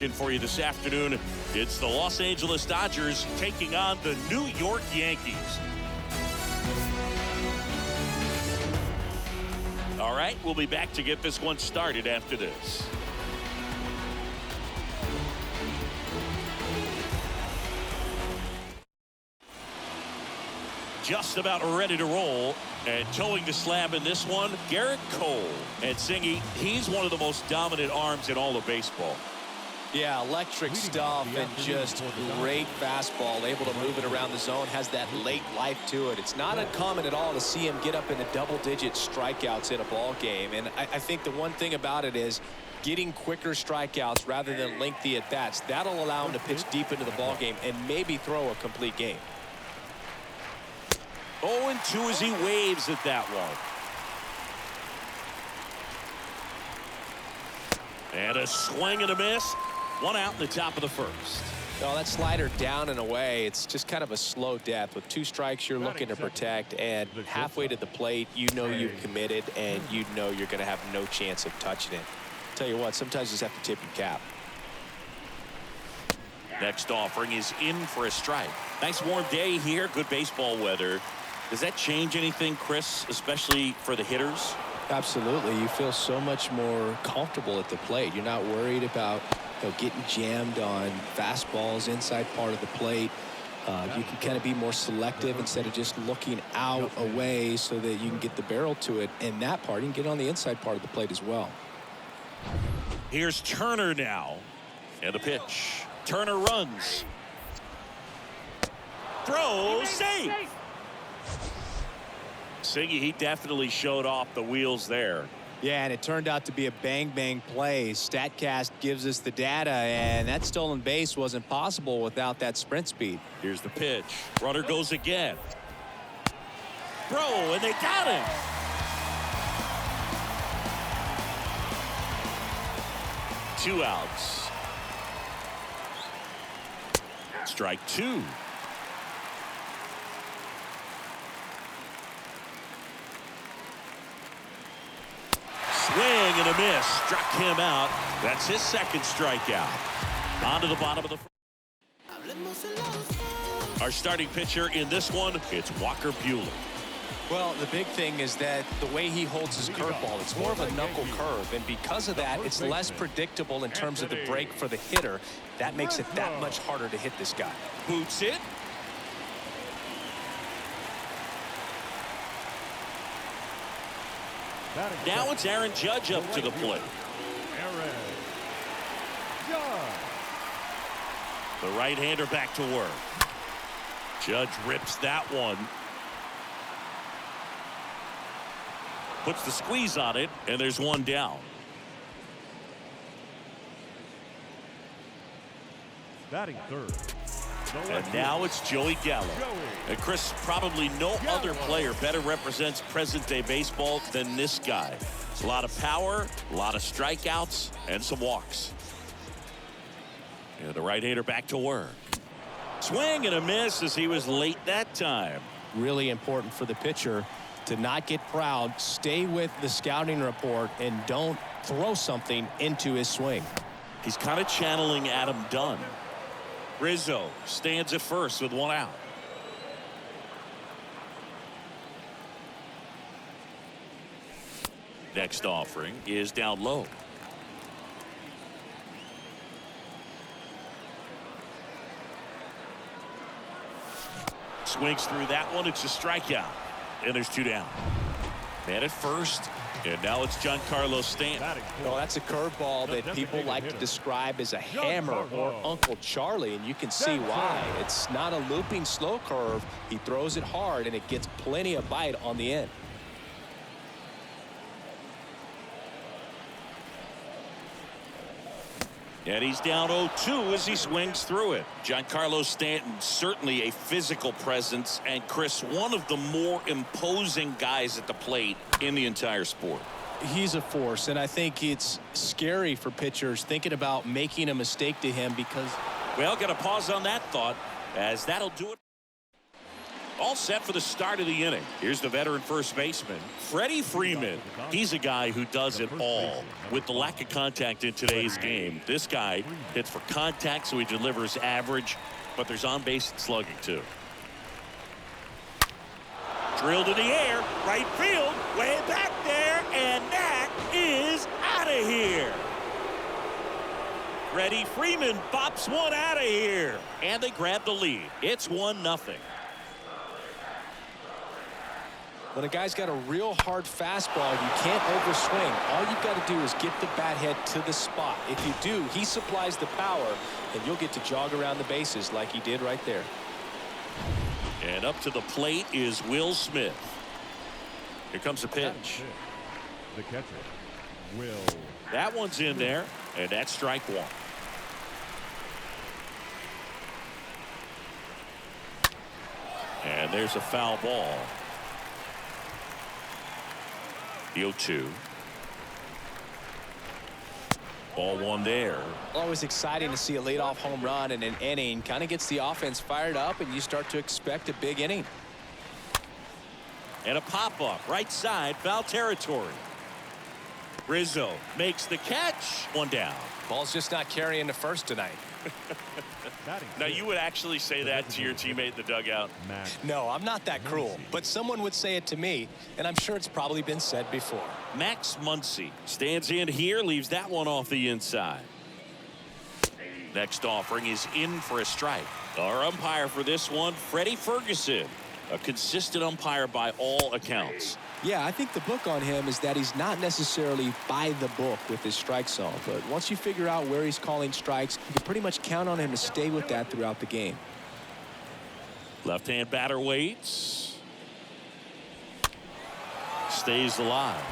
In for you this afternoon, it's the Los Angeles Dodgers taking on the New York Yankees. All right, we'll be back to get this one started after this. Just about ready to roll, and towing the slab in this one, Garrett Cole. And Singy, he's one of the most dominant arms in all of baseball. Yeah, electric stuff and just great fastball, able to move it around the zone, has that late life to it. It's not uncommon at all to see him get up into double-digit strikeouts in a ball game. And I think the one thing about it is getting quicker strikeouts rather than lengthy at-bats. That'll allow him to pitch deep into the ball game and maybe throw a complete game. 0-2 as he waves at that one. And a swing and a miss. One out in the top of the first. No, that slider down and away. It's just kind of a slow death. With 2 strikes, you're looking to protect, and halfway to the plate, you know you've committed, and you know you're going to have no chance of touching it. Tell you what, sometimes you just have to tip your cap. Next offering is in for a strike. Nice warm day here. Good baseball weather. Does that change anything, Chris, especially for the hitters? Absolutely. You feel so much more comfortable at the plate. You're not worried about getting jammed on fastballs inside part of the plate. You can kind of be more selective instead of just looking out away so that you can get the barrel to it. And that part, you can get on the inside part of the plate as well. Here's Turner now. And the pitch. Turner runs. Throw, safe. Singy, he definitely showed off the wheels there. Yeah, and it turned out to be a bang-bang play. StatCast gives us the data, and that stolen base wasn't possible without that sprint speed. Here's the pitch. Runner goes again. Throw, and they got him. Two outs. Strike 2. Swing and a miss. Struck him out. That's his second strikeout. On to the bottom of the first. Our starting pitcher in this one, it's Walker Buehler. Well, the big thing is that the way he holds his curveball, it's more of a knuckle curve, and because of that, it's less predictable in terms of the break for the hitter. That makes it that much harder to hit this guy. Boots it. Now it's Aaron Judge up to the plate. The right-hander back to work. Judge rips that one. Puts the squeeze on it, and there's one down. Batting third. And now it's Joey Gallo. And Chris, probably no other player better represents present-day baseball than this guy. It's a lot of power, a lot of strikeouts, and some walks. And the right-hander back to work. Swing and a miss as he was late that time. Really important for the pitcher to not get proud, stay with the scouting report, and don't throw something into his swing. He's kind of channeling Adam Dunn. Rizzo stands at first with one out. Next offering is down low. Swings through that one. It's a strikeout. And there's 2 down. Man at first. And now it's Giancarlo Stanton. Well, that's a curveball that people like to describe as a hammer or Uncle Charlie, and you can see why. It's not a looping slow curve. He throws it hard, and it gets plenty of bite on the end. And he's down 0-2 as he swings through it. Giancarlo Stanton, certainly a physical presence, and Chris, one of the more imposing guys at the plate in the entire sport. He's a force, and I think it's scary for pitchers thinking about making a mistake to him because... Well, got to pause on that thought, as that'll do it. All set for the start of the inning. Here's the veteran first baseman, Freddie Freeman. He's a guy who does it all. With the lack of contact in today's game, this guy hits for contact, so he delivers average, but there's on-base slugging too. Drilled in the air, right field, way back there, and that is out of here. Freddie Freeman bops one out of here, and they grab the lead. It's 1-0. When a guy's got a real hard fastball, you can't overswing. All you've got to do is get the bat head to the spot. If you do, he supplies the power, and you'll get to jog around the bases like he did right there. And up to the plate is Will Smith. Here comes the pitch. The catcher, Will. That one's in there, and that's strike one. And there's a foul ball. The 0-2. Ball one there. Always exciting to see a leadoff home run in an inning. Kind of gets the offense fired up, and you start to expect a big inning. And a pop-up right side, foul territory. Rizzo makes the catch. One down. Ball's just not carrying the first tonight. Now, you would actually say that to your teammate in the dugout? No, I'm not that cruel, but someone would say it to me, and I'm sure it's probably been said before. Max Muncy stands in here, leaves that one off the inside. Next offering is in for a strike. Our umpire for this one, Freddie Ferguson, a consistent umpire by all accounts. Yeah, I think the book on him is that he's not necessarily by the book with his strike zone, but once you figure out where he's calling strikes, you can pretty much count on him to stay with that throughout the game. Left-hand batter waits. Stays alive.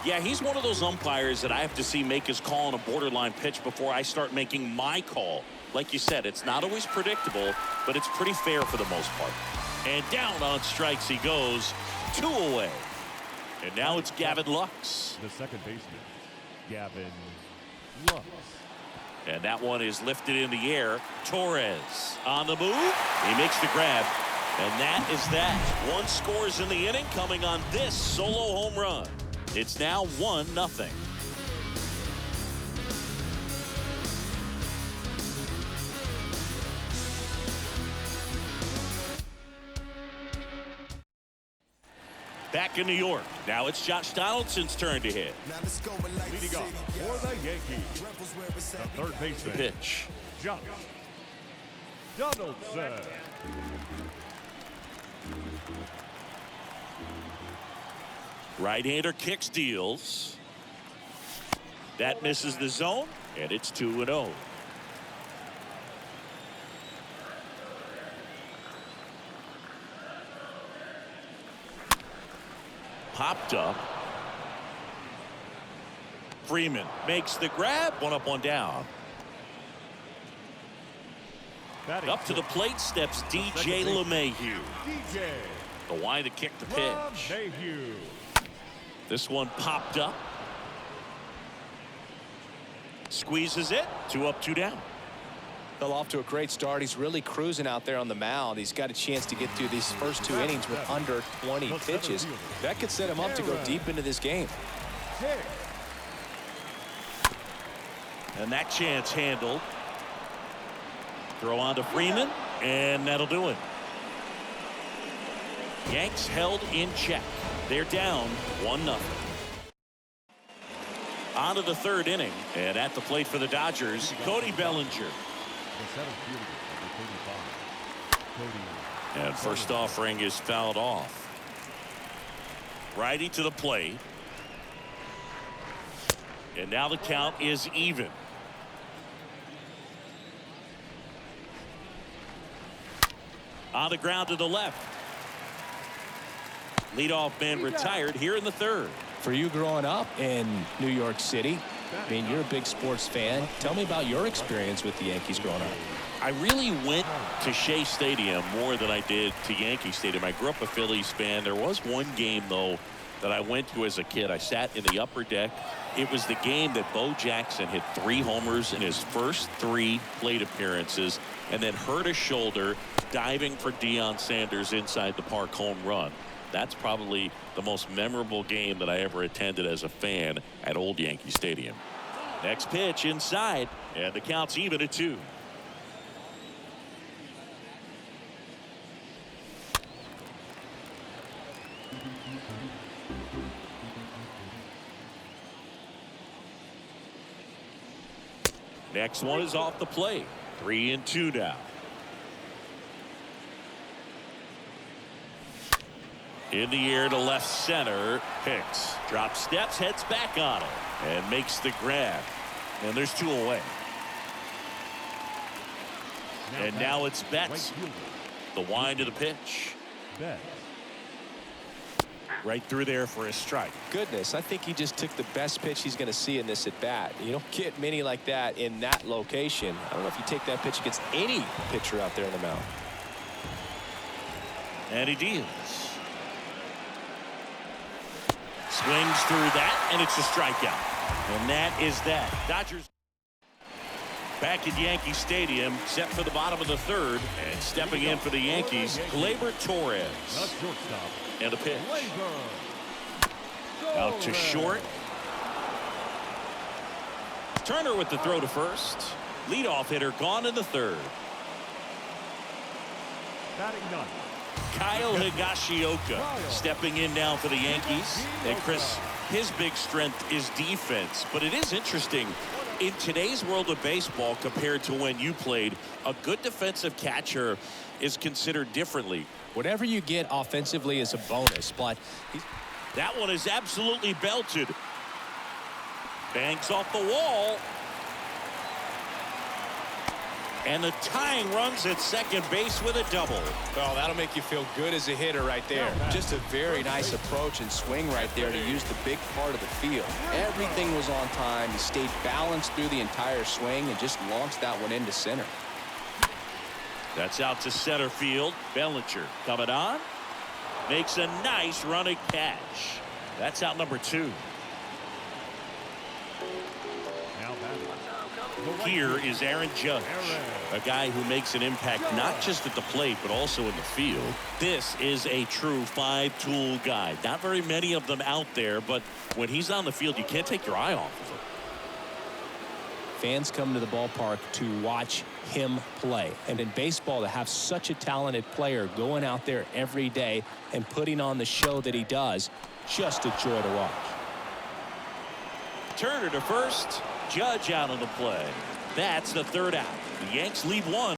Yeah, he's one of those umpires that I have to see make his call on a borderline pitch before I start making my call. Like you said, it's not always predictable, but it's pretty fair for the most part. And down on strikes he goes. 2 away. And now it's Gavin Lux. The second baseman, Gavin Lux. And that one is lifted in the air. Torres on the move. He makes the grab. And that is that. 1 scores in the inning coming on this solo home run. It's now 1-0. Back in New York. Now it's Josh Donaldson's turn to hit. Leading off for the Yankees, the third baseman, Pitch. Josh Donaldson. Right-hander kicks, deals. That misses the zone, and it's 2-0. Popped up. Freeman makes the grab. 1 up, 1 down. Up to the plate steps DJ LeMahieu. The wide to kick the pitch. This one popped up. Squeezes it. 2 up, 2 down. Well, off to a great start. He's really cruising out there on the mound. He's got a chance to get through these first 2 innings with under 20 pitches. That could set him up to go deep into this game. And that chance handled. Throw on to Freeman, and that'll do it. Yanks held in check. They're down 1-0. On to the 3rd inning, and at the plate for the Dodgers, Cody Bellinger. And first offering is fouled off. Righty to the plate. And now the count is even. On the ground to the left. Leadoff man retired here in the 3rd. For you growing up in New York City, I mean, you're a big sports fan. Tell me about your experience with the Yankees growing up. I really went to Shea Stadium more than I did to Yankee Stadium. I grew up a Phillies fan. There was one game, though, that I went to as a kid. I sat in the upper deck. It was the game that Bo Jackson hit 3 homers in his first 3 plate appearances and then hurt a shoulder diving for Deion Sanders inside the park home run. That's probably the most memorable game that I ever attended as a fan at Old Yankee Stadium. Next pitch inside, and the count's even at 2. Next one is off the plate. 3-2 now. In the air to left center. Hicks drops steps, heads back on it, and makes the grab. And there's 2 away. And now it's Betts. The wind of the pitch. Right through there for a strike. Goodness, I think he just took the best pitch he's going to see in this at bat. You don't get many like that in that location. I don't know if you take that pitch against any pitcher out there in the mound. And he deals. Swings through that, and it's a strikeout. And that is that. Dodgers back at Yankee Stadium, set for the bottom of the 3rd, and stepping in for the Yankees, Gleyber Torres. And a pitch. Out to short. Turner with the throw to first. Leadoff hitter gone in the 3rd. Kyle Higashioka stepping in now for the Yankees. And Chris, his big strength is defense. But it is interesting, in today's world of baseball compared to when you played, a good defensive catcher is considered differently. Whatever you get offensively is a bonus, but that one is absolutely belted. Bangs off the wall. And the tying runs at second base with a double. Well, that'll make you feel good as a hitter right there. Just a very nice approach and swing right there to use the big part of the field. Everything was on time. He stayed balanced through the entire swing and just launched that one into center. That's out to center field. Bellinger coming on. Makes a nice running catch. That's out number 2. Here is Aaron Judge, a guy who makes an impact not just at the plate but also in the field. This is a true 5-tool guy. Not very many of them out there, but when he's on the field, you can't take your eye off of him. Fans come to the ballpark to watch him play. And in baseball, to have such a talented player going out there every day and putting on the show that he does, just a joy to watch. Turner to first. Judge out on the play. That's the 3rd out. The Yanks lead 1.